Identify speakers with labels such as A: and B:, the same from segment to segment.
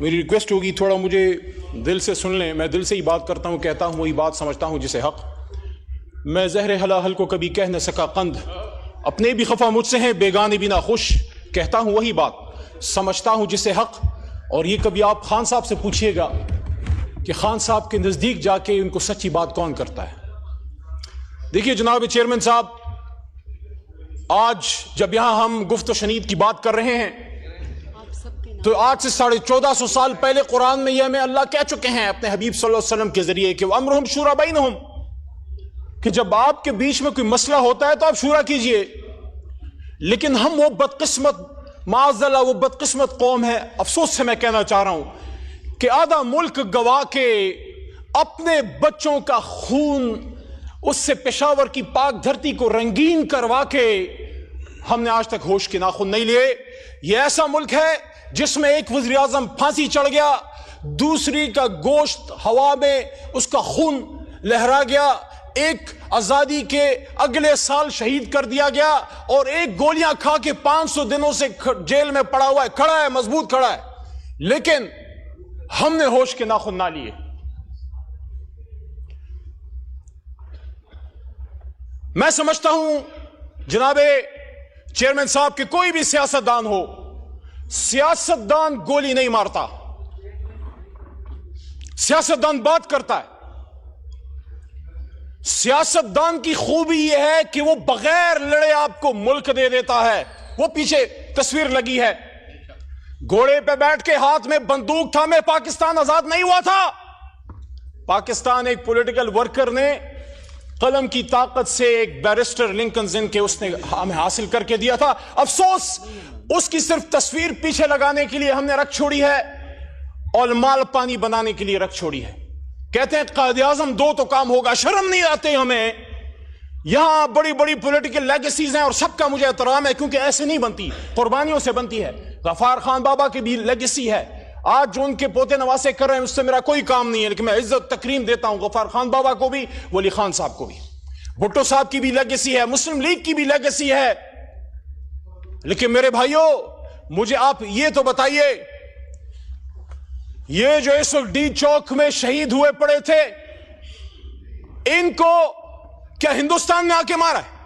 A: मेरी रिक्वेस्ट होगी थोड़ा मुझे दिल से सुन लें। मैं दिल से ही बात करता हूँ, कहता हूँ वही बात, समझता हूँ जिसे हक। मैं ज़हर हलाहल को कभी कह न सका कंद, अपने भी खफा मुझसे हैं बेगाने भी ना खुश, कहता हूँ वही बात, समझता हूँ जिसे हक। और ये कभी आप खान साहब से पूछिएगा कि खान साहब के नज़दीक जाके उनको सच्ची बात कौन करता है। देखिए जनाब चेयरमैन साहब, आज जब यहां हम गुफ्त शनीद की बात कर रहे हैं तो आज से 1450 साल पहले कुरान में यह हमें अल्लाह कह चुके हैं अपने हबीब सल्लल्लाहु अलैहि वसल्लम के जरिए कि अमरुहुम शूरा बैनहुम, कि जब आपके बीच में कोई मसला होता है तो आप शूरा कीजिए। लेकिन हम वो बदकिस्मत, माज़अल्लाह वो बदकिस्मत कौम है, अफसोस से मैं कहना चाह रहा हूं कि आधा मुल्क गवा के अपने बच्चों का खून, उससे पेशावर की पाक धरती को रंगीन करवा के हमने आज तक होश के नाखून नहीं लिए। यह ऐसा मुल्क है जिसमें एक वज़ीर आज़म फांसी चढ़ गया, दूसरी का गोश्त हवा में उसका खून लहरा गया, एक आजादी के अगले साल शहीद कर दिया गया और एक गोलियां खा के 500 दिनों से जेल में पड़ा हुआ है, खड़ा है, मजबूत खड़ा है, लेकिन हमने होश के नाखून ना लिए। मैं समझता हूं जनाबे चेयरमैन साहब कि कोई भी सियासतदान हो, सियासतदान गोली नहीं मारता, सियासतदान बात करता है। सियासतदान की खूबी यह है कि वो बगैर लड़े आपको मुल्क दे देता है। वो पीछे तस्वीर लगी है, घोड़े पे बैठ के हाथ में बंदूक थामे पाकिस्तान आजाद नहीं हुआ था। पाकिस्तान एक पॉलिटिकल वर्कर ने कलम की ताकत से एक बैरिस्टर लिंकन जिनके उसने हमें हासिल करके दिया था। अफसोस उसकी सिर्फ तस्वीर पीछे लगाने के लिए हमने रख छोड़ी है और माल पानी बनाने के लिए रख छोड़ी है। कहते हैं कायदे आज़म दो तो काम होगा। शर्म नहीं आते हमें? यहां बड़ी बड़ी पॉलिटिकल लेगेसीज हैं और सबका मुझे एहतराम है क्योंकि ऐसे नहीं बनती, कुर्बानियों से बनती है। गफ्फार खान बाबा की भी लेगेसी है, आज जो उनके पोते नवासे कर रहे हैं उससे मेरा कोई काम नहीं है, लेकिन मैं इज्जत तकरीम देता हूं गफ्फार खान बाबा को भी, वली खान साहब को भी। भुट्टो साहब की भी लेगेसी है, मुस्लिम लीग की भी लेगेसी है। लेकिन मेरे भाइयों मुझे आप ये तो बताइए, ये जो इस वक्त डी चौक में शहीद हुए पड़े थे, इनको क्या हिंदुस्तान में आके मारा है?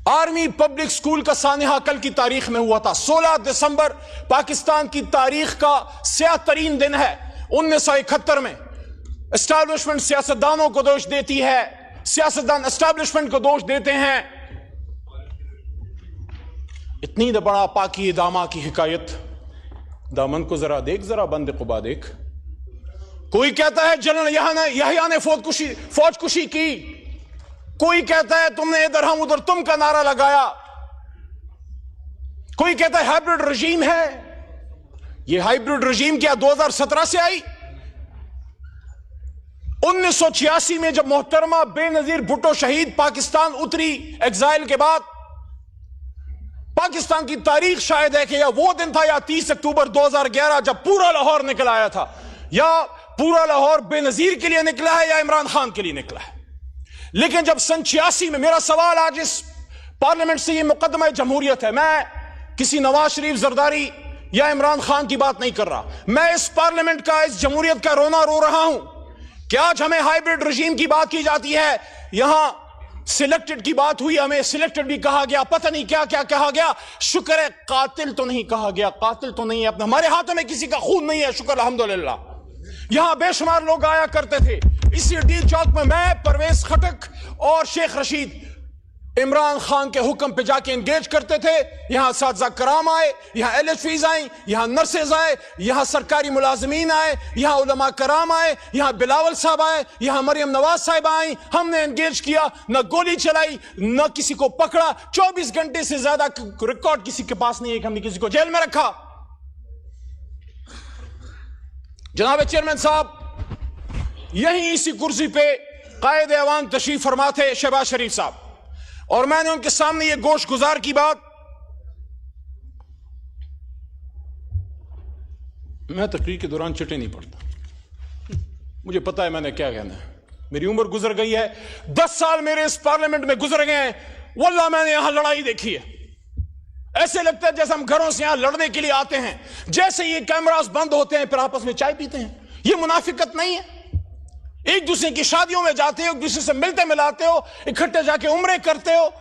A: आर्मी पब्लिक स्कूल का सानिहा कल की तारीख में हुआ था। 16 दिसंबर पाकिस्तान की तारीख का स्याह तरीन दिन है। 1971 में एस्टैब्लिशमेंट सियासतदानों को दोष देती है, सियासतदान एस्टैब्लिशमेंट को दोष देते हैं। इतनी बड़ा पाकी दामा की हिकायत, दामन को जरा देख, जरा बंद कुबा देख। कोई कहता है जनरल यहया ने फौज कुशी की, कोई कहता है तुमने इधर हम उधर तुम का नारा लगाया, कोई कहता है हाइब्रिड रजीम है। यह हाइब्रिड रजीम क्या 2017 से आई? 1986 में जब मोहतरमा बेनजीर भुट्टो शहीद पाकिस्तान उतरी एग्जाइल के बाद, पाकिस्तान की तारीख शायद है कि या वो दिन था या 30 अक्टूबर 2011 जब पूरा लाहौर निकल आया था, या पूरा लाहौर बेनजीर के लिए निकला है या इमरान खान के लिए निकला है। लेकिन जब सन 86 में, मेरा सवाल आज इस पार्लियामेंट से ये मुकदमा जमहूरियत है, मैं किसी नवाज शरीफ जरदारी या इमरान खान की बात नहीं कर रहा, मैं इस पार्लियामेंट का, इस जमहूरियत का रोना रो रहा हूं कि आज हमें हाइब्रिड रजीम की बात की जाती है, यहां सिलेक्टेड की बात हुई, हमें सिलेक्टेड भी कहा गया, पता नहीं क्या क्या कहा गया। शुक्र है कातिल तो नहीं कहा गया, कातिल तो नहीं है, अपने हमारे हाथों में किसी का खून नहीं है, शुक्र अल्हम्दुलिल्लाह। यहां बेशुमार लोग आया करते थे इसी डी चौक में, मैं, परवेज खटक और शेख रशीद इमरान खान के हुक्म पे जाके एंगेज करते थे। यहां साथी कराम आए, यहां एलएचवीज आए, यहां नर्सेज आए, यहां सरकारी मुलाजमीन आए, यहां उलमा कराम आए, यहां बिलावल साहब आए, यहां मरियम नवाज साहब आई। हमने एंगेज किया, न गोली चलाई, न किसी को पकड़ा। 24 घंटे से ज्यादा रिकॉर्ड किसी के पास नहीं है कि हमने किसी को जेल में रखा। जनाब चेयरमैन साहब, यहीं इसी कुर्सी पे कायद ऐवान तशरीफ फरमा थे शहबाज शरीफ साहब, और मैंने उनके सामने ये गोश गुजार की बात, मैं तकरीर के दौरान चिट्ठी नहीं पढ़ता, मुझे पता है मैंने क्या कहना है। मेरी उम्र गुजर गई है, 10 साल मेरे इस पार्लियामेंट में गुजर गए हैं, वल्लाह मैंने यहां लड़ाई देखी है। ऐसे लगता है जैसे हम घरों से यहां लड़ने के लिए आते हैं, जैसे ये कैमरास बंद होते हैं फिर आपस में चाय पीते हैं। ये मुनाफिकत नहीं है? एक दूसरे की शादियों में जाते हो, एक दूसरे से मिलते मिलाते हो, इकट्ठे जाके उम्रे करते हो,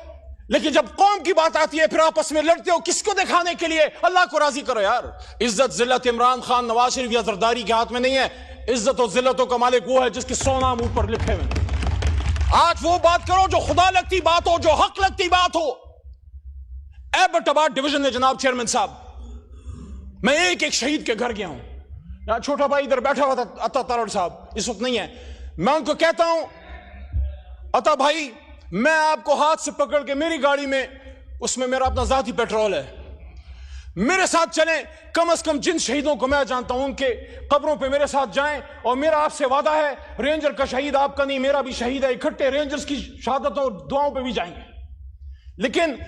A: लेकिन जब कौम की बात आती है फिर आपस में लड़ते हो। किसको दिखाने के लिए? अल्लाह को राजी करो यार। इज्जत जिल्लत इमरान खान, नवाज शरीफ या जरदारी के हाथ में नहीं है। इज्जत और जिल्लतों का मालिक वो है जिसके 100 नाम ऊपर लिखे हुए। आज वो बात करो जो खुदा लगती बात हो, जो हक लगती बात हो। एबटाबाद डिवीजन में जनाब चेयरमैन साहब, मैं एक एक शहीद के घर गया हूं। यहां छोटा भाई इधर बैठा हुआ था, अता तारड़ साहब इस वक्त नहीं है। मैं उनको कहता हूं, अता भाई मैं आपको हाथ से पकड़ के मेरी गाड़ी में, उसमें मेरा अपना जाती पेट्रोल है, मेरे साथ चलें। कम से कम जिन शहीदों को मैं जानता हूं उनके कब्रों पे मेरे साथ जाएं। और मेरा आपसे वादा है, रेंजर का शहीद आपका नहीं मेरा भी शहीद है, इकट्ठे रेंजर्स की शहादतों और दुआओं पे भी जाएंगे। लेकिन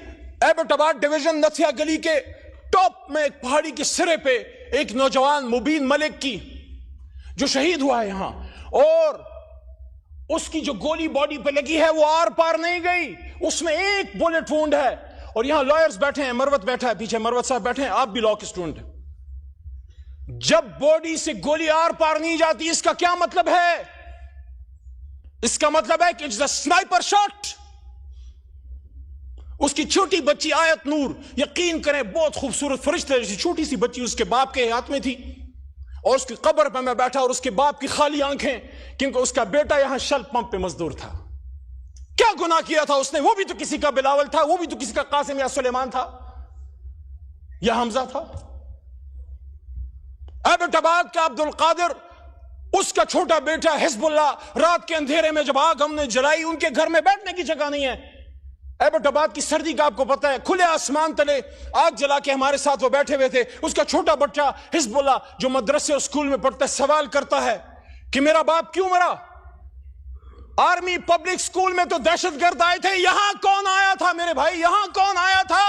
A: एबटाबाद डिवीजन नथिया गली के टॉप में एक पहाड़ी के सिरे पे एक नौजवान मुबीन मलिक की जो शहीद हुआ है यहां, और उसकी जो गोली बॉडी पे लगी है वो आर पार नहीं गई, उसमें एक बुलेट वुंड है। और यहां लॉयर्स बैठे हैं, मरवत बैठा है पीछे, मरवत साहब बैठे हैं, आप भी लॉ के स्टूडेंट हैं। जब बॉडी से गोली आर पार नहीं जाती इसका क्या मतलब है? इसका मतलब है कि इट्स अ स्नाइपर शॉट। उसकी छोटी बच्ची आयत नूर, यकीन करें बहुत खूबसूरत फरिश्ते जैसी छोटी सी बच्ची उसके बाप के हाथ में थी, और उसकी कब्र पर मैं बैठा और उसके बाप की खाली आंखें, क्योंकि उसका बेटा यहां शल पंप पे मजदूर था। क्या गुनाह किया था उसने? वो भी तो किसी का बिलावल था, वो भी तो किसी का कासिम या सुलेमान था या हमजा था। एबटाबाद का अब्दुल कादिर, उसका छोटा बेटा हिजबुल्लाह, रात के अंधेरे में जब आग हमने जलाई, उनके घर में बैठने की जगह नहीं है। एबटाबाद की सर्दी का आपको पता है, खुले आसमान तले आग जला के हमारे साथ वो बैठे हुए थे। उसका छोटा बच्चा हिजबुल्लाह जो मदरसे और स्कूल में पढ़ता है सवाल करता है कि मेरा बाप क्यों मरा? आर्मी पब्लिक स्कूल में तो दहशतगर्द आए थे, यहां कौन आया था मेरे भाई? यहां कौन आया था?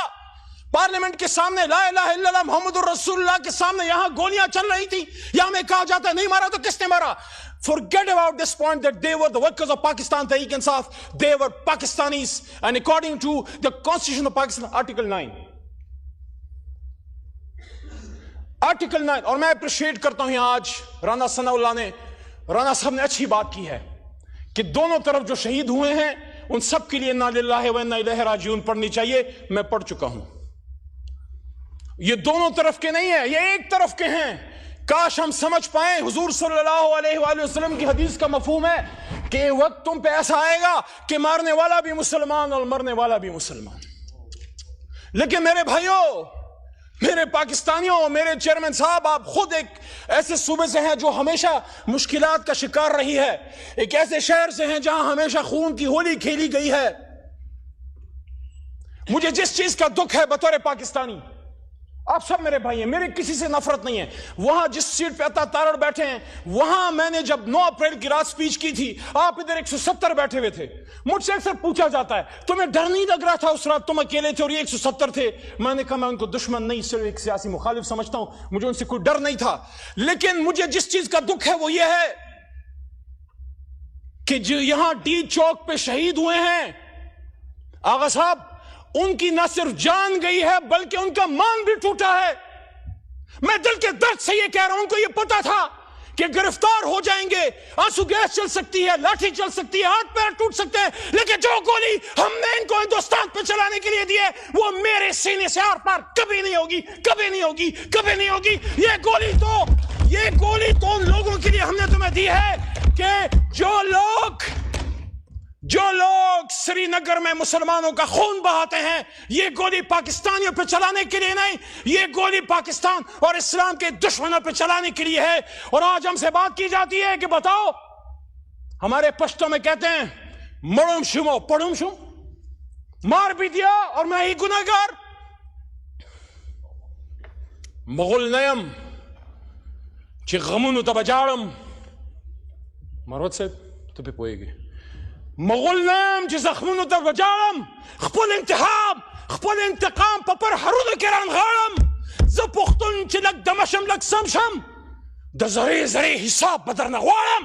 A: पार्लियामेंट के सामने ला इलाहा इल्लल्लाह मुहम्मदुर रसूलुल्लाह के सामने यहां गोलियां चल रही थी। यहां में कहा जाता है नहीं मारा तो किसने मारा? Forget about this point that they were the workers of Pakistan Tehreek-e-Insaf. They were Pakistanis, and according to the Constitution of Pakistan, Article 9. Article 9, और मैं अप्रिशिएट करता हूं यहां आज राना सनाउल्लाह ने, राना साहब ने अच्छी बात की है कि दोनों तरफ जो शहीद हुए हैं उन सब के लिए इन्ना लिल्लाहि व इन्ना इलैहि राजिऊन पढ़नी चाहिए। मैं पढ़ चुका हूं। ये दोनों तरफ के नहीं है, ये एक तरफ के हैं। काश हम समझ पाए, हुजूर सल्लल्लाहु अलैहि वसल्लम की हदीस का मफहूम है कि वक्त तुम पे ऐसा आएगा कि मारने वाला भी मुसलमान और मरने वाला भी मुसलमान। लेकिन मेरे भाइयों, मेरे पाकिस्तानियों, मेरे चेयरमैन साहब, आप खुद एक ऐसे सूबे से हैं जो हमेशा मुश्किलात का शिकार रही है, एक ऐसे शहर से हैं जहां हमेशा खून की होली खेली गई है। मुझे जिस चीज का दुख है बतौर पाकिस्तानी, आप सब मेरे भाई हैं, मेरे किसी से नफरत नहीं है। वहां जिस सीट पे अता तारड़ बैठे हैं, वहां मैंने जब 9 अप्रैल की रात स्पीच की थी, आप इधर 170 बैठे हुए थे। मुझसे अक्सर पूछा जाता है तुम्हें डर नहीं लग रहा था उस रात? तुम अकेले थे और ये 170 थे। मैंने कहा मैं उनको दुश्मन नहीं, सिर्फ एक सियासी मुखालिफ समझता हूं, मुझे उनसे कोई डर नहीं था। लेकिन मुझे जिस चीज का दुख है वो ये है कि जो यहां डी चौक पे शहीद हुए हैं आगा साहब, उनकी न सिर्फ जान गई है बल्कि उनका मान भी टूटा है। मैं दिल के दर्द से ये कह रहा हूं, उनको ये पता था कि गिरफ्तार हो जाएंगे, आंसू गैस चल सकती है, लाठी चल सकती है, हाथ पैर टूट सकते हैं, लेकिन जो गोली हमने इनको हिंदुस्तान पे चलाने के लिए दी है वो मेरे सीने से आर पार कभी नहीं होगी, कभी नहीं होगी, कभी नहीं होगी। ये गोली तो उन लोगों के लिए हमने तुम्हें दी है कि जो लोग श्रीनगर में मुसलमानों का खून बहाते हैं, ये गोली पाकिस्तानियों पे चलाने के लिए नहीं, ये गोली पाकिस्तान और इस्लाम के दुश्मनों पे चलाने के लिए है। और आज हमसे बात की जाती है कि बताओ, हमारे पश्तो में कहते हैं मड़ुम शुमो पड़ुम शुम, मार भी दिया और मैं ही गुनहगार। मुगल नयम ची गमुन तबजाड़म मरवत से तो पे पोएगी मुगल नयम ची जख्मुन तबजाड़म खपुल इंतकाम पपर हरुद किरान गाड़म ज पुख्तुन ची लग दमशम लग समशम द जरे हिसाब बदर नगवाड़म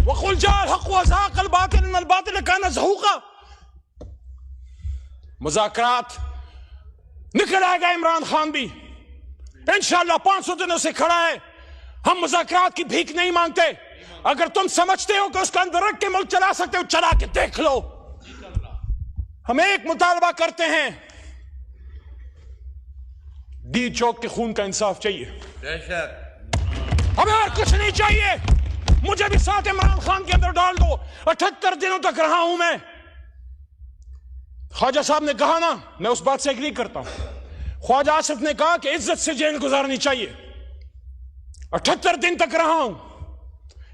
A: वकुल जाल हक वज़ाक़ अल बातिल काना ज़हूक़ा। मुज़ाकरात निकल आएगा। इमरान खान भी इंशाअल्लाह 500 दिनों से खड़ा है। हम मुज़ाकरात की भीख नहीं मांगते। अगर तुम समझते हो कि उसका अंदर रख के मुल्क चला सकते हो, चला के देख लो। हम एक मुतालबा करते हैं, डी चौक के खून का इंसाफ चाहिए। हमें और कुछ नहीं चाहिए। मुझे भी साथ इमरान खान के अंदर डाल दो। 78 दिनों तक रहा हूं मैं। ख्वाजा साहब ने कहा ना, मैं उस बात से एग्री करता हूं। ख्वाजा आसिफ ने कहा कि इज्जत से जेल गुजारनी चाहिए। 78 दिन तक रहा हूं।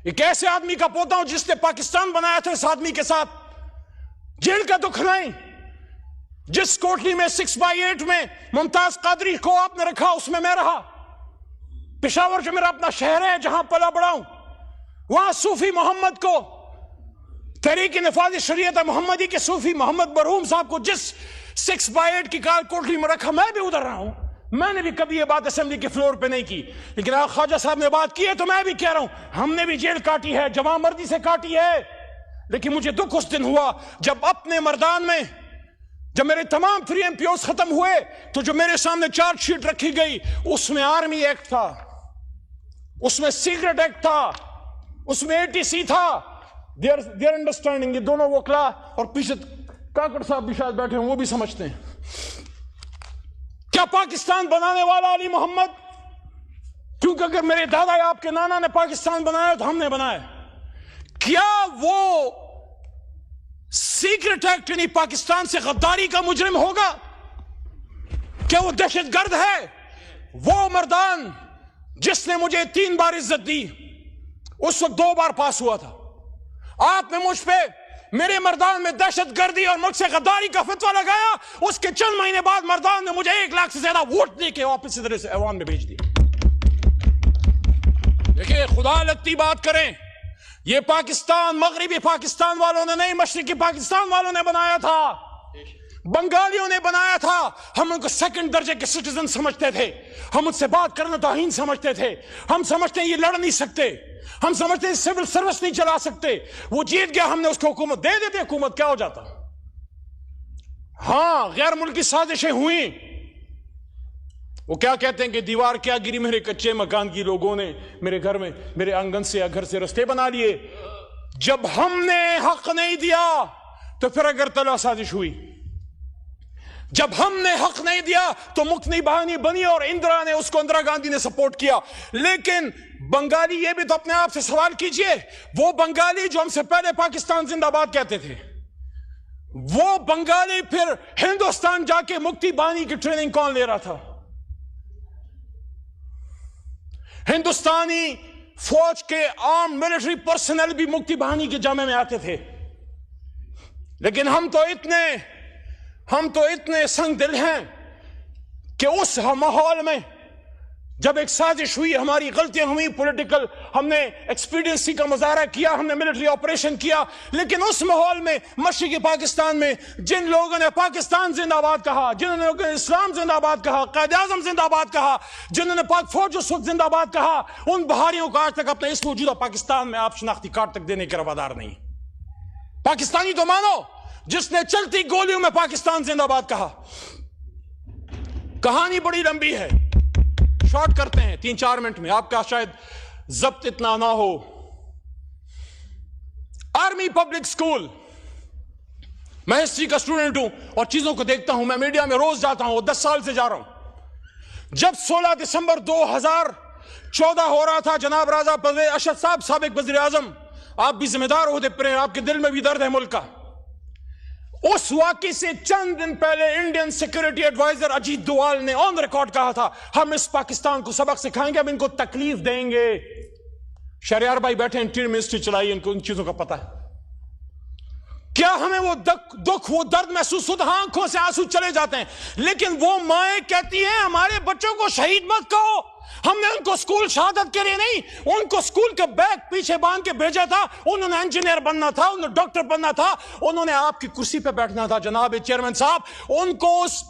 A: एक ऐसे आदमी का पोता हूं जिसने पाकिस्तान बनाया था, इस आदमी के साथ जेल का दुख नहीं। जिस कोठरी में 6x8 में मुमताज कादरी को आपने रखा, उसमें मैं रहा। पेशावर जो मेरा अपना शहर है, जहां पला बड़ा हूं, वहां सूफी मोहम्मद को, तहरीक नफाज शरीयत मोहम्मदी के सूफी मोहम्मद बरहूम साहब को जिस 6x8 की कार कोठरी में रखा, मैं भी उधर रहा हूं। मैंने भी कभी ये बात असेंबली के फ्लोर पे नहीं की, लेकिन आज ख्वाजा साहब ने बात की है तो मैं भी कह रहा हूं, हमने भी जेल काटी है, जवां मर्दी से काटी है। लेकिन मुझे दुख उस दिन हुआ जब अपने मर्दान में, जब मेरे तमाम 3 MPOs खत्म हुए, तो जो मेरे सामने चार्जशीट रखी गई, उसमें आर्मी एक्ट था, उसमें सीक्रेट एक्ट था, उसमें ATC था। देयर अंडरस्टैंडिंग, ये दोनों वकला और पीछे काकड़ साहब भी शायद बैठे हैं, वो भी समझते हैं। क्या पाकिस्तान बनाने वाला अली मोहम्मद? क्योंकि अगर मेरे दादा या आपके नाना ने पाकिस्तान बनाया तो हमने बनाया। क्या वो सीक्रेट एक्ट यानी पाकिस्तान से गद्दारी का मुजरिम होगा? क्या वो दहशतगर्द है? वो मर्दान जिसने मुझे 3 बार इज्जत दी, उस वक्त 2 बार पास हुआ था। आपने मुझ पे, मेरे मर्दान में दहशतगर्दी और मुझसे गद्दारी का फतवा लगाया। उसके चंद महीने बाद मर्दान ने मुझे 1 लाख से ज्यादा वोट देके वापस इधर से ऐवान में भेज दिया। देखिए, खुदा लगती बात करें, ये पाकिस्तान मगरिबी पाकिस्तान वालों ने नहीं, मशरिकी पाकिस्तान वालों ने बनाया था, बंगालियों ने बनाया था। हम उनको 2nd दर्जे के सिटीजन समझते थे। हम उनसे बात करना तौहीन समझते थे। हम समझते हैं ये लड़ नहीं सकते, हम समझते हैं सिविल सर्विस नहीं चला सकते। वो जीत गया, हमने उसको हुकूमत दे देते, हुकूमत क्या हो जाता। हां, गैर मुल्की साजिशें हुई। वो क्या कहते हैं कि दीवार क्या गिरी, मेरे कच्चे मकान की लोगों ने मेरे घर में, मेरे आंगन से या घर से रास्ते बना लिए। जब हमने हक नहीं दिया तो फिर अगरतला साजिश हुई। जब हमने हक नहीं दिया तो मुक्ति बहानी बनी और इंदिरा ने उसको, इंदिरा गांधी ने सपोर्ट किया। लेकिन बंगाली, ये भी तो अपने आप से सवाल कीजिए, वो बंगाली जो हमसे पहले पाकिस्तान जिंदाबाद कहते थे, वो बंगाली फिर हिंदुस्तान जाके मुक्ति बहानी की ट्रेनिंग कौन ले रहा था? हिंदुस्तानी फौज के आर्म मिलिट्री पर्सनल भी मुक्ति बहानी के जामे में आते थे। लेकिन हम तो इतने संग दिल हैं कि उस माहौल में जब एक साजिश हुई, हमारी गलतियां हुई पॉलिटिकल, हमने एक्सपीडियंसी का मुजाहरा किया, हमने मिलिट्री ऑपरेशन किया, लेकिन उस माहौल में मशरिकी पाकिस्तान में जिन लोगों ने पाकिस्तान जिंदाबाद कहा, जिन लोगों ने इस्लाम जिंदाबाद कहा, कायद आज़म जिंदाबाद कहा, जिन्होंने पाक फौज उस वक्त जिंदाबाद कहा, उन बहारियों को आज तक अपने इस मौजूदा पाकिस्तान में आप शनाख्ती कार्ड तक देने के रवादार नहीं। पाकिस्तानी तो मानो जिसने चलती गोलियों में पाकिस्तान जिंदाबाद कहा। कहानी बड़ी लंबी है, शॉर्ट करते हैं 3-4 मिनट में, आपका शायद जब्त इतना ना हो। आर्मी पब्लिक स्कूल, मैं हिस्ट्री का स्टूडेंट हूं और चीजों को देखता हूं, मैं मीडिया में रोज जाता हूं, 10 साल से जा रहा हूं। जब 16 दिसंबर 2014 हो रहा था, जनाब राजा परवेज अशद साहब, साबिक वज़ीर आज़म, आप भी जिम्मेदार होते पर, आपके दिल में भी दर्द है मुल्क का। उस वाक़े से चंद दिन पहले Indian security adviser Ajit Doval ने ऑन रिकॉर्ड कहा था, हम इस पाकिस्तान को सबक सिखाएंगे, हम इनको तकलीफ देंगे। शहरयार भाई बैठे, इंटीरियर मिनिस्ट्री चलाई, इनको इन चीजों का पता है। क्या हमें वो दुख, वो दर्द महसूस होता? आंखों से आंसू चले जाते हैं। लेकिन वो माएं कहती हैं, हमारे बच्चों को शहीद मत कहो। हमने उनको स्कूल शहादत के लिए नहीं, उनको स्कूल के बैग पीछे बांध के भेजा था। उन्होंने इंजीनियर बनना था, उन्होंने डॉक्टर बनना था, उन्होंने आपकी कुर्सी पे बैठना था। जनाब चेयरमैन साहब, उनको उस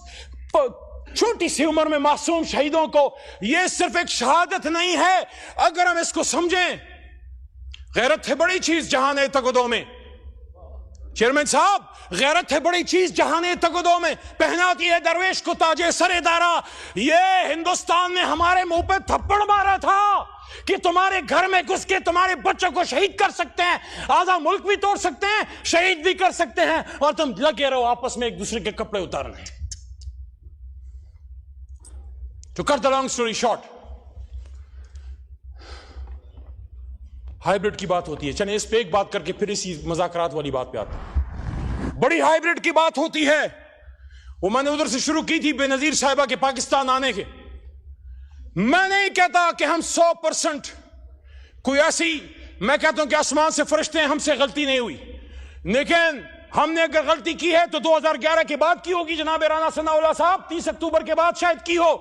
A: छोटी सी उम्र में मासूम शहीदों को, यह सिर्फ एक शहादत नहीं है। अगर हम इसको समझें, गैरत है बड़ी चीज जहान है तकदो में। चेयरमैन साहब, गैरत है बड़ी चीज जहाने तगदों में, पहनाती है दरवेश को ताजे सरेदारा। ये हिंदुस्तान ने हमारे मुंह पे थप्पड़ मारा था कि तुम्हारे घर में घुस के तुम्हारे बच्चों को शहीद कर सकते हैं, आधा मुल्क भी तोड़ सकते हैं, शहीद भी कर सकते हैं, और तुम लगे रहो आपस में एक दूसरे के कपड़े उतारने। To cut the long story short, hybrid की बात होती है। चलिए इस पे एक बात करके फिर इसी मजाकरात वाली बात पे आते हैं। बड़ी हाइब्रिड की बात होती है, वो मैंने उधर से शुरू की थी बेनजीर साहिबा के पाकिस्तान आने के। मैं नहीं कहता कि हम 100% कोई ऐसी, मैं कहता हूं कि आसमान से फरिश्ते हैं, हमसे गलती नहीं हुई, लेकिन हमने अगर गलती की है तो 2011 के बाद की होगी। जनाब राना सनाउल्लाह साहब 30 अक्टूबर के बाद शायद की हो।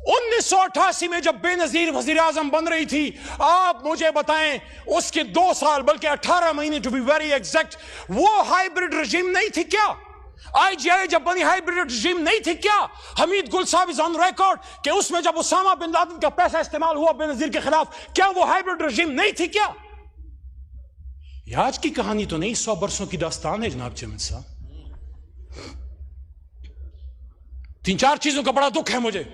A: 1988 में जब बेनजीर वजीर आजम बन रही थी, आप मुझे बताएं उसके 2 साल बल्कि 18 महीने टू बी वेरी एग्जैक्ट, वो हाइब्रिड रजीम नहीं थी क्या? IGI जब बनी हाइब्रिड रजीम नहीं थी क्या? हमीद गुल साहब इज ऑन रिकॉर्ड कि उसमें जब उसामा बिन लादेन का पैसा इस्तेमाल हुआ बेनजीर के खिलाफ, क्या वो हाइब्रिड रजीम नहीं थी क्या? यह आज की कहानी तो नहीं, 100 बरसों की दास्तान है जनाब चेयरमैन साहब। 3-4 चीजों का बड़ा दुख है मुझे।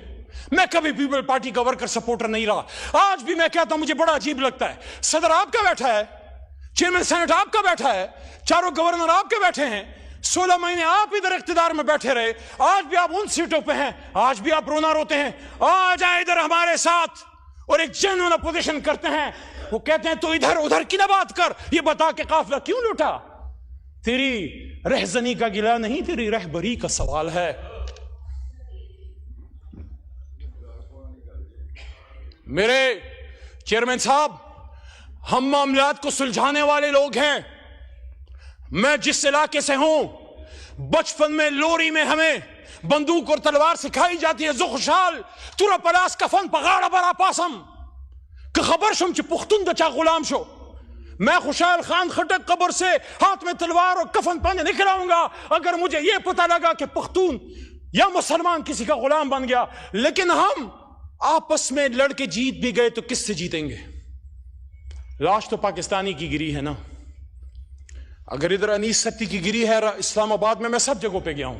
A: मैं कभी पीपल पार्टी का वर्कर सपोर्टर नहीं रहा, आज भी मैं कहता हूं मुझे बड़ा अजीब लगता है। सदर आपका बैठा है, चेयरमैन सेनेट आपका बैठा है, चारों गवर्नर आपके बैठे हैं, 16 महीने आप इधर इख्तिदार में बैठे रहे, आज भी आप उन सीटों पे हैं, आज भी आप रोना रोते हैं। आ जाए इधर हमारे साथ और एक जेन्युइन अपोजिशन करते हैं। वो कहते हैं तो इधर उधर की ना बात कर, ये बता के काफिला क्यों लूटा? तेरी रहजनी का गिला नहीं, तेरी रहबरी का सवाल है। मेरे चेयरमैन साहब, हम मामलात को सुलझाने वाले लोग हैं। मैं जिस इलाके से हूं, बचपन में लोरी में हमें बंदूक और तलवार सिखाई जाती है। जुखशाल तुरा पलास कफन पगाड़ा बरा पासम कि खबर शुम च पुख्तुन दचा गुलाम शो। मैं खुशाल खान खटक कब्र से हाथ में तलवार और कफन पाने निकलाऊंगा अगर मुझे यह पता लगा कि पख्तून या मुसलमान किसी का गुलाम बन गया। लेकिन हम आपस में लड़के जीत भी गए तो किससे जीतेंगे? लाश तो पाकिस्तानी की गिरी है ना। अगर इधर अनीस सत्ती की गिरी है इस्लामाबाद में, मैं सब जगहों पे गया हूं।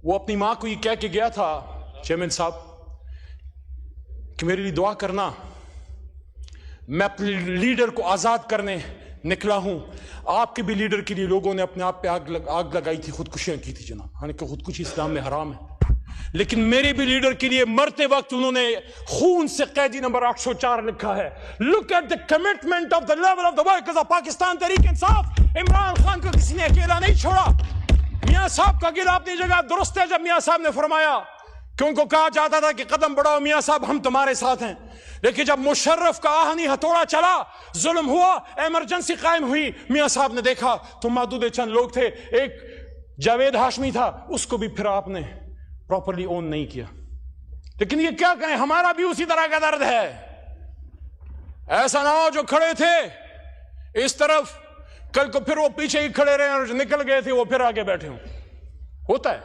A: वो अपनी मां को ये कह के गया था चेयरमैन साहब कि मेरे लिए दुआ करना, मैं अपने लीडर को आजाद करने निकला हूं। आपके भी लीडर के लिए लोगों ने अपने आप पे आग लगाई थी, खुदकुशियां की थी जनाब। हालांकि खुदकुशी इस्लाम में हराम है, लेकिन मेरे भी लीडर के लिए मरते वक्त उन्होंने खून से कैदी नंबर 804 लिखा है। Look at the commitment of the level of the workers of Pakistan Tehreek Insaf. Imran Khan को किसी ने अकेला नहीं छोड़ा। मियां साहब का गिला अपनी जगह दुरुस्त है। जब मियां साहब ने फरमाया कि उनको कहा जाता था कि कदम बढ़ाओ मियां साहब, हम तुम्हारे साथ हैं, लेकिन जब मुशर्रफ का आहनी हथौड़ा चला, जुल्म हुआ, इमरजेंसी कायम हुई, मियां साहब ने देखा तो मादूद चंद लोग थे, एक जावेद हाशमी था, उसको भी फिर आपने प्रॉपर्ली ओन नहीं किया। लेकिन ये क्या कहें, हमारा भी उसी तरह का दर्द है। ऐसा ना हो जो खड़े थे इस तरफ कल को फिर वो पीछे ही खड़े रहे और जो निकल गए थे वो फिर आगे बैठे हों। होता है,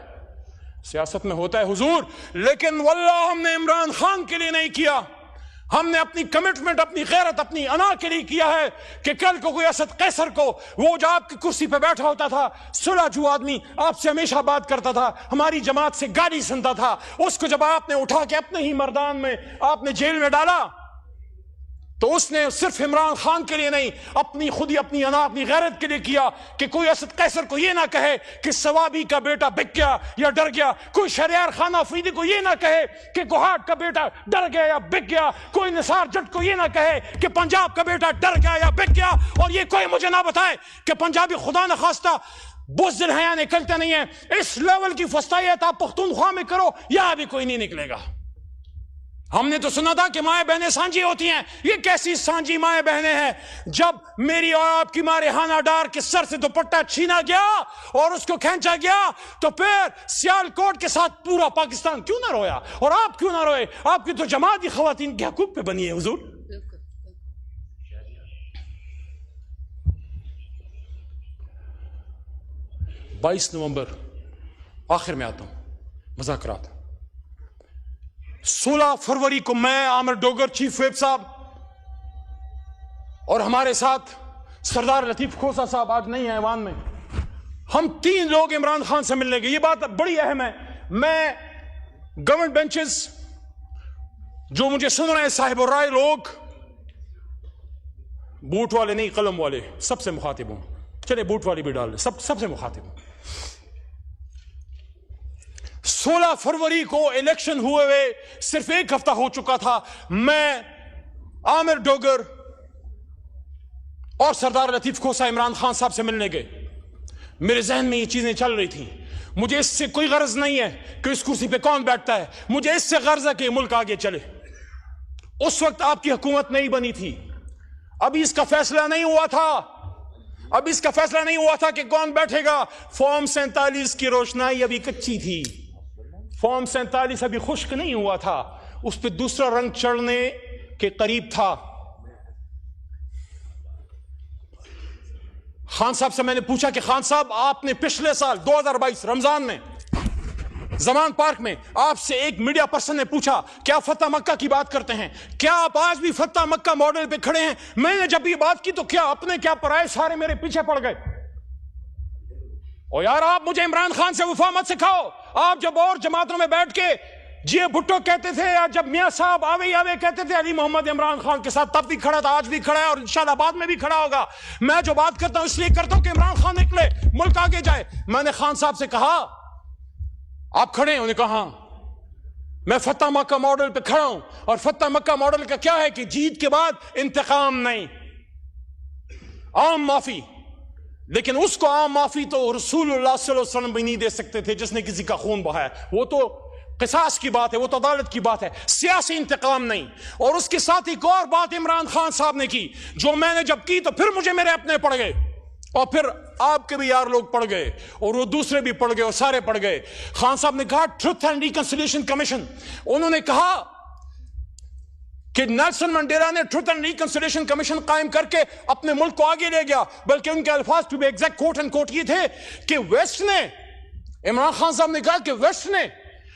A: सियासत में होता है हुजूर। लेकिन वल्लाह हमने इमरान खान के लिए नहीं किया, हमने अपनी कमिटमेंट, अपनी गैरत, अपनी अना के लिए किया है कि कल को कोई असद कैसर को, वो जो आपकी कुर्सी पे बैठा होता था, सुलझू आदमी, आपसे हमेशा बात करता था, हमारी जमात से गाली सुनता था, उसको जब आपने उठा के अपने ही मैदान में आपने जेल में डाला तो उसने सिर्फ इमरान खान के लिए नहीं, अपनी खुद ही अपनी अना, अपनी गैरत के लिए किया कि कोई असद कैसर को यह ना कहे कि सवाबी का बेटा बिक गया या डर गया, कोई शहरयार खान अफरीदी को यह ना कहे कि गुहाट का बेटा डर गया या बिक गया, कोई निसार जट को यह ना कहे कि पंजाब का बेटा डर गया या बिक गया। और ये कोई मुझे ना बताए कि पंजाबी खुदा न खास्ता बुज़दिल हैं या निकलते नहीं है। इस लेवल की फस्तायत आप पख्तूनख्वा में करो, यहां भी कोई नहीं निकलेगा। हमने तो सुना था कि माएं बहनें सांझी होती हैं, ये कैसी सांझी माएं बहनें हैं? जब मेरी और आपकी मां रेहाना डार के सर से दुपट्टा छीना गया और उसको खींचा गया तो फिर सियालकोट के साथ पूरा पाकिस्तान क्यों ना रोया? और आप क्यों ना रोए? आपकी तो जमात ही खवातीन के हकूक पे बनी है हुजूर। 22 नवंबर, आखिर में आता हूं, मुज़ाकरात। 16 फरवरी को मैं, आमिर डोगर, चीफ व्हिप साहब और हमारे साथ सरदार लतीफ खोसा साहब आज नहीं है ऐवान में। हम 3 लोग इमरान खान से मिलने गए। ये बात बड़ी अहम है। मैं गवर्नमेंट बेंचेस जो मुझे सुन रहे हैं, साहिब और राय लोग, बूट वाले नहीं कलम वाले, सबसे मुखातिब हूं। चले बूट वाली भी डाल, सबसे मुखातिब हूं। 16 फरवरी को इलेक्शन हुए सिर्फ 1 हफ्ता हो चुका था। मैं, आमिर डोगर और सरदार लतीफ खोसा इमरान खान साहब से मिलने गए। मेरे जहन में ये चीजें चल रही थी। मुझे इससे कोई गर्ज नहीं है कि इस कुर्सी पे कौन बैठता है, मुझे इससे गर्ज है कि मुल्क आगे चले। उस वक्त आपकी हुकूमत नहीं बनी थी, अभी इसका फैसला नहीं हुआ था, अभी इसका फैसला नहीं हुआ था कि कौन बैठेगा। फॉर्म 47 की रोशनाई अभी कच्ची थी, फॉर्म 47 अभी खुश्क नहीं हुआ था, उस पर दूसरा रंग चढ़ने के करीब था। खान साहब से मैंने पूछा कि खान साहब, आपने पिछले साल 2022 रमजान में जमान पार्क में आपसे एक मीडिया पर्सन ने पूछा क्या फतह मक्का की बात करते हैं, क्या आप आज भी फतह मक्का मॉडल पे खड़े हैं? मैंने जब ये बात की तो क्या अपने क्या पराए सारे मेरे पीछे पड़ गए। और यार, आप मुझे इमरान खान से वफा मत सिखाओ। आप जब और जमातों में बैठ के जी भुट्टो कहते थे, या जब मियां साहब आवे आवे कहते थे, अली मोहम्मद इमरान खान के साथ तब भी खड़ा था, आज भी खड़ा है और इंशाल्लाह बाद में भी खड़ा होगा। मैं जो बात करता हूं इसलिए करता हूं कि इमरान खान निकले, मुल्क आगे जाए। मैंने खान साहब से कहा आप खड़े हैं? उन्होंने कहा हाँ। मैं फतह मक्का मॉडल पे खड़ा हूं, और फतह मक्का मॉडल का क्या है कि जीत के बाद इंतकाम नहीं, आम माफी। लेकिन उसको आम माफी तो रसूलुल्लाह सल्लल्लाहु अलैहि वसल्लम भी नहीं दे सकते थे जिसने किसी का खून बहाया। वो तो किसास की बात है, वो तो अदालत की बात है, सियासी इंतकाम नहीं। और उसके साथ एक और बात इमरान खान साहब ने की, जो मैंने जब की तो फिर मुझे मेरे अपने पड़ गए, और फिर आपके भी यार लोग पड़ गए, और वो दूसरे भी पड़ गए, और सारे पड़ गए। खान साहब ने कहा ट्रुथ एंड रिकंसिलिएशन कमीशन। उन्होंने कहा कि नेल्सन मंडेला ने ट्रुथ एंड रिकंसिलिएशन कमीशन कायम करके अपने मुल्क को आगे ले गया। बल्कि उनके अल्फाज to be exact quote and quote ये थे कि वेस्ट ने, इमरान खान साहब ने कहा कि वेस्ट ने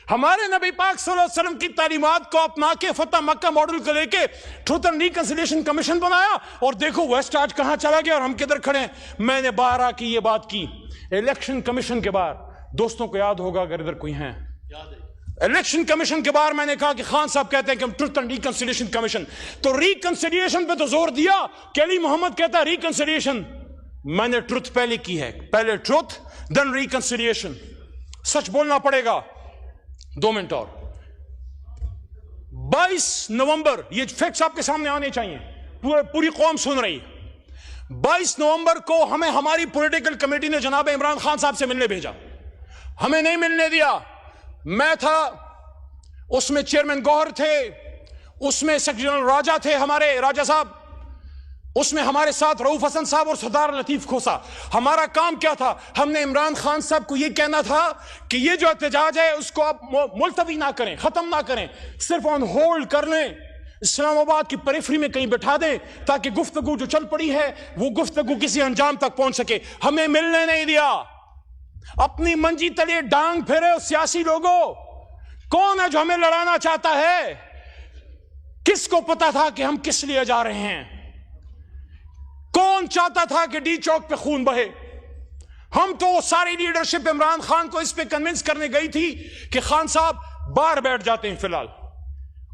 A: हमारे नबी पाक सल्लल्लाहु अलैहि वसल्लम की तालीमात को अपना के फतह मक्का मॉडल को लेके ट्रुथ एंड रिकंसिलिएशन कमीशन बनाया, और देखो वेस्ट आज कहां चला गया और हम किधर खड़े हैं। मैंने 12 की ये बात की इलेक्शन कमीशन के बाद। दोस्तों को याद होगा अगर इधर कोई है, इलेक्शन कमीशन के बाद मैंने कहा कि खान साहब कहते हैं कि हम ट्रुथ एंड रिकंसिलिएशन कमीशन, तो रिकंसिलिएशन पे तो जोर दिया कि अली मोहम्मद कहता है रिकंसिलिएशन। मैंने ट्रुथ पहले की है, पहले ट्रुथ देन रिकंसिलिएशन। सच बोलना पड़ेगा। 2 मिनट और। 22 नवंबर, ये फैक्ट्स आपके सामने आने चाहिए, पूरी कौम सुन रही है। 22 नवंबर को हमें हमारी पॉलिटिकल कमेटी ने जनाब इमरान खान साहब से मिलने भेजा, हमें नहीं मिलने दिया। मैं था उसमें, चेयरमैन गौहर थे उसमें, सेक्रेटरी जनरल राजा थे हमारे, राजा साहब, उसमें हमारे साथ रऊफ हसन साहब और सरदार लतीफ खोसा। हमारा काम क्या था? हमने इमरान खान साहब को यह कहना था कि ये जो एहतजाज है उसको आप मुलतवी ना करें, खत्म ना करें, सिर्फ ऑन होल्ड कर लें, इस्लामाबाद की पेरिफेरी में कहीं बैठा दें, ताकि गुफ्तगू जो चल पड़ी है वो गुफ्तगू किसी अंजाम तक पहुंच सके। हमें मिलने नहीं दिया। अपनी मंजी तले डांग फेरे उस सियासी लोगों। कौन है जो हमें लड़ाना चाहता है? किसको पता था कि हम किस लिए जा रहे हैं? कौन चाहता था कि डी चौक पे खून बहे? हम तो सारी लीडरशिप इमरान खान को इस पे कन्विंस करने गई थी कि खान साहब बाहर बैठ जाते हैं फिलहाल,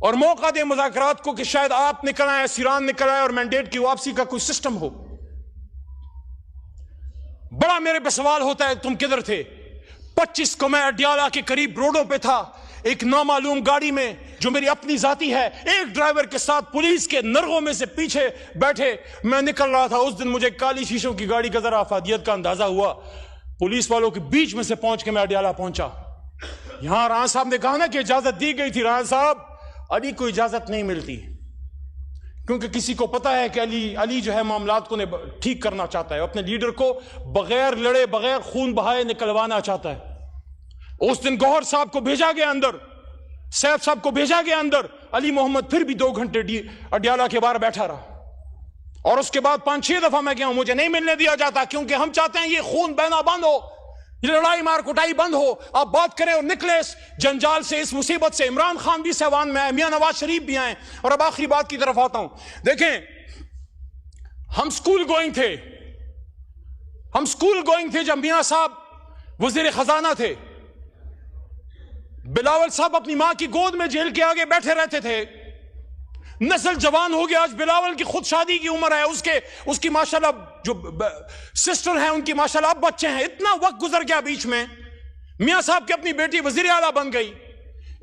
A: और मौका दे मुज़ाकरात को कि शायद आप निकल आए, सिरान निकल आए, और मैंडेट की वापसी का कोई सिस्टम हो। बड़ा मेरे पे सवाल होता है तुम किधर थे? 25 को मैं अडियाला के करीब रोडों पे था, एक नामालूम गाड़ी में जो मेरी अपनी जाती है, एक ड्राइवर के साथ पुलिस के नरगों में से पीछे बैठे मैं निकल रहा था। उस दिन मुझे काली शीशों की गाड़ी का जरा अफादियत का अंदाजा हुआ। पुलिस वालों के बीच में से पहुंच के मैं अडियाला पहुंचा। यहां राणा साहब ने कहा ना कि इजाजत दी गई थी। राणा साहब, अली को इजाजत नहीं मिलती, क्योंकि किसी को पता है कि अली जो है मामलात को ठीक करना चाहता है, अपने लीडर को बगैर लड़े, बगैर खून बहाए निकलवाना चाहता है। उस दिन गौहर साहब को भेजा गया अंदर, सैफ साहब को भेजा गया अंदर, अली मोहम्मद फिर भी 2 घंटे अडियाला के बाहर बैठा रहा, और उसके बाद 5-6 दफा मैं गया हूं, मुझे नहीं मिलने दिया जाता, क्योंकि हम चाहते हैं ये खून बहना बंद हो, ये लड़ाई मार कुटाई बंद हो, आप बात करें और निकले इस जंजाल से, इस मुसीबत से। इमरान खान भी सहवान में आए, मियां नवाज शरीफ भी आए। और अब आखिरी बात की तरफ आता हूं। देखें, हम स्कूल गोइंग थे जब मियां साहब वजीर खजाना थे। बिलावल साहब अपनी मां की गोद में जेल के आगे बैठे रहते थे। नस्ल जवान हो गया, आज बिलावल की खुद शादी की उम्र है, उसकी माशाल्लाह जो सिस्टर है उनकी माशाल्लाह अब बच्चे हैं। इतना वक्त गुजर गया बीच में, मियां साहब की अपनी बेटी वजीर आला बन गई,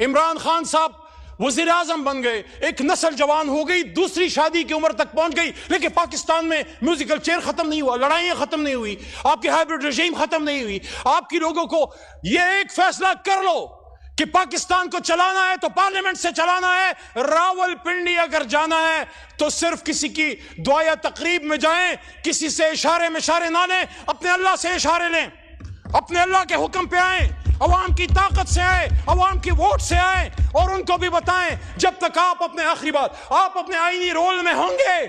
A: इमरान खान साहब वजीर आजम बन गए, एक नस्ल जवान हो गई, दूसरी शादी की उम्र तक पहुंच गई। लेकिन पाकिस्तान में म्यूजिकल चेयर खत्म नहीं हुआ, लड़ाइयां खत्म नहीं हुई, आपकी हाइब्रिड रजीम खत्म नहीं हुई। आपकी लोगों को यह एक फैसला कर लो कि पाकिस्तान को चलाना है तो पार्लियामेंट से चलाना है। रावलपिंडी अगर जाना है तो सिर्फ किसी की दुआ या तकरीब में जाएं, किसी से इशारे में इशारे ना लें, अपने अल्लाह से इशारे लें, अपने अल्लाह के हुक्म पे आए, अवाम की ताकत से आए, अवाम की वोट से आए और उनको भी बताएं जब तक आप अपने आखिरी बात आप अपने आईनी रोल में होंगे,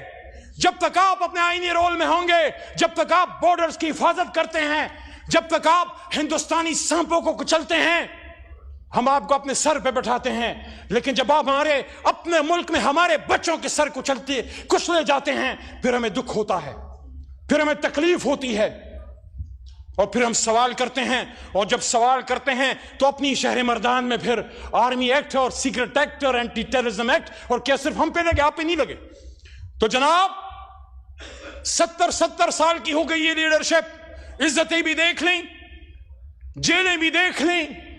A: जब तक आप अपने आईनी रोल में होंगे, जब तक आप बॉर्डर्स की हिफाजत करते हैं, जब तक आप हिंदुस्तानी सांपों को कुचलते हैं, हम आपको अपने सर पे बैठाते हैं। लेकिन जब आप हमारे अपने मुल्क में हमारे बच्चों के सर कुचले जाते हैं, फिर हमें दुख होता है, फिर हमें तकलीफ होती है और फिर हम सवाल करते हैं। और जब सवाल करते हैं तो अपनी शहर मर्दान में फिर आर्मी एक्ट और सीक्रेट एक्ट और एंटी टेररिज्म एक्ट, और क्या सिर्फ हम पे लगे, आप पे नहीं लगे? तो जनाब 70 साल की हो गई ये लीडरशिप, इज्जतें भी देख लें, जेलें भी देख लें,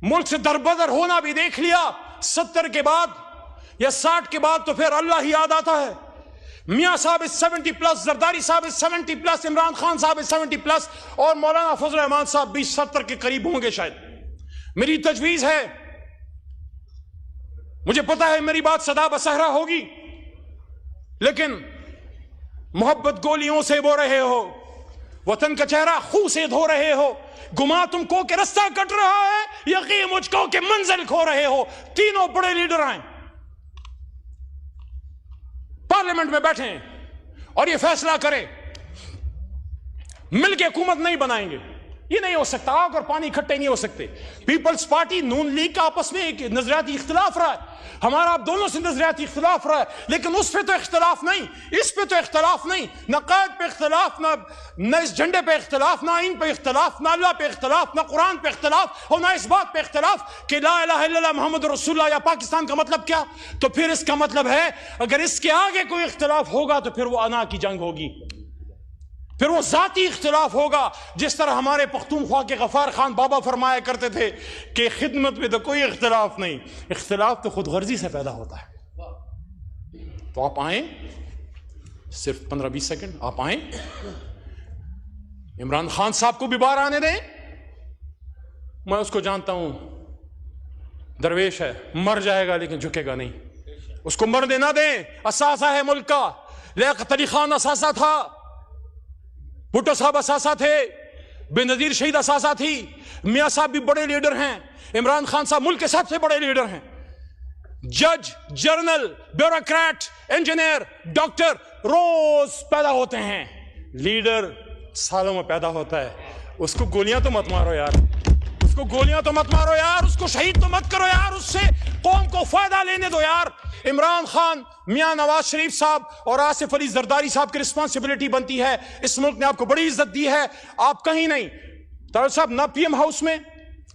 A: मुल्क से दरबदर होना भी देख लिया। 70 के बाद या 60 के बाद तो फिर अल्लाह ही याद आता है। मियां साहब इज 70+, जरदारी साहब इज 70+, इमरान खान साहब इज 70+, और मौलाना फजल रहमान साहब भी 70 के करीब होंगे शायद। मेरी तजवीज है, मुझे पता है मेरी बात सदा बसहरा होगी, लेकिन मोहब्बत गोलियों से बो रहे हो, वतन का चेहरा खून से धो रहे हो, गुमा तुमको के रास्ता कट रहा है, यकीन मुझको के मंजिल खो रहे हो। तीनों बड़े लीडर आए, पार्लियामेंट में बैठे और ये फैसला करें मिलके हुकूमत नहीं बनाएंगे, ये नहीं हो सकता। आग और पानी इकट्ठे नहीं हो सकते। पीपल्स पार्टी नून लीग का आपस में एक नजरियाती इख्तिलाफ रहा है, हमारा आप दोनों से नजरियाती इख्तिलाफ रहा है, लेकिन उस पे तो इख्तिलाफ नहीं, इस पे तो इख्तिलाफ नहीं, न क़ायद पे इख्तिलाफ, न इस झंडे पे इख्तिलाफ, ना इन पे इख्तिलाफ, ना अल्लाह पे इख्तिलाफ, ना कुरान पे इख्तिलाफ, और ना इस बात पे इख्तिलाफ कि ला इलाहा इल्लल्लाह मुहम्मद रसूलुल्लाह या पाकिस्तान का मतलब क्या। तो फिर इसका मतलब है अगर इसके आगे कोई इख्तिलाफ होगा तो फिर वो अना की जंग होगी, फिर वो जाती इख्तिलाफ होगा। जिस तरह हमारे पख्तूनख्वा के गफार खान बाबा फरमाया करते थे कि खिदमत में तो कोई इख्तिलाफ नहीं, इख्तिलाफ तो खुद गर्जी से पैदा होता है। तो आप आए, सिर्फ 15-20 सेकंड आप आए, इमरान खान साहब को भी बाहर आने दें। मैं उसको जानता हूं, दरवेश है, मर जाएगा लेकिन झुकेगा नहीं, उसको मरने ना दें। असासा है मुल्क का, लियाकत अली खान असासा था, भुट्टो साहब असासा थे, बेनजीर शहीद असासा थी, मियां साहब भी बड़े लीडर हैं, इमरान खान साहब मुल्क के सबसे बड़े लीडर हैं। जज, जर्नल, ब्यूरोक्रेट, इंजीनियर, डॉक्टर रोज पैदा होते हैं, लीडर सालों में पैदा होता है। उसको गोलियां तो मत मारो यार, उसको गोलियां तो मत मारो यार, उसको शहीद तो मत करो यार, उससे कौम को फायदा लेने दो यार। इमरान खान, मियां नवाज शरीफ साहब और आसिफ अली जरदारी साहब की रिस्पॉन्सिबिलिटी बनती है। इस मुल्क ने आपको बड़ी इज्जत दी है, आप कहीं नहीं। तार साहब ना पीएम हाउस में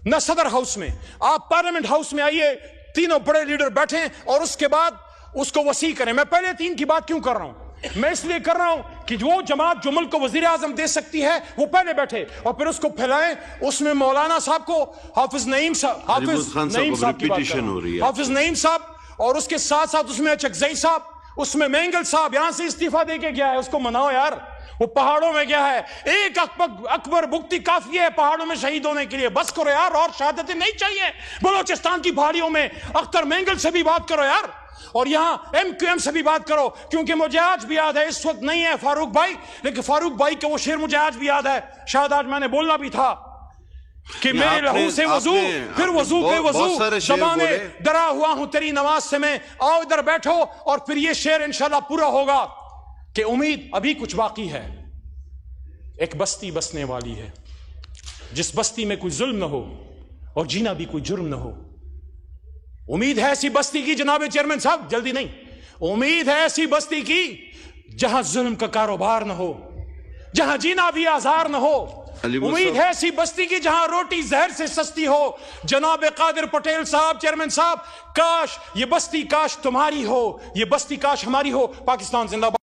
A: ना सदर हाउस में, आप पार्लियामेंट हाउस में आइए, तीनों बड़े लीडर बैठे और उसके बाद उसको वसी करें। मैं पहले 3 की बात क्यों कर रहा हूं? मैं इसलिए कर रहा हूं कि वो जमात जो मुल्क को वजीर आजम दे सकती है वो पहले बैठे और फिर उसको फैलाएं। उसमें मौलाना साहब को, हाफिज नईम साहब, हाफिज नईम साहब की बात कर रहा हूं, हाफिज नईम साहब, और उसके साथ साथ उसमें चकजई साहब, उसमें मेंगल साहब यहां से इस्तीफा देके गया है, उसको मनाओ यार। वो पहाड़ों में गया है, एक अकबर भुगती काफी है पहाड़ों में शहीद होने के लिए, बस करो यार, और शहादतें नहीं चाहिए। बलोचिस्तान की पहाड़ियों में अख्तर मेंगल से भी बात करो यार, और यहां MQM से भी बात करो, क्योंकि मुझे आज भी याद है, इस वक्त नहीं है फारूक भाई, लेकिन फारूक भाई का वो शेर मुझे आज भी याद है, शायद आज मैंने बोलना भी था कि मेरे लहू से वजू, फिर वजू पे वजू, ज़माने डरा हुआ हूं तेरी नमाज से मैं, आओ इधर बैठो। और फिर ये शेर इंशाल्लाह पूरा होगा कि उम्मीद अभी कुछ बाकी है। एक बस्ती बसने वाली है, जिस बस्ती में कोई जुल्म न हो और जीना भी कोई जुर्म न हो। उम्मीद है ऐसी बस्ती की, जनाब चेयरमैन साहब, जल्दी नहीं, उम्मीद है ऐसी बस्ती की जहां जुल्म का कारोबार न हो, जहां जीना भी आजार न हो। उम्मीद है ऐसी बस्ती की जहां रोटी जहर से सस्ती हो। जनाब कादिर पटेल साहब, चेयरमैन साहब, काश ये बस्ती काश तुम्हारी हो, ये बस्ती काश हमारी हो। पाकिस्तान जिंदाबाद।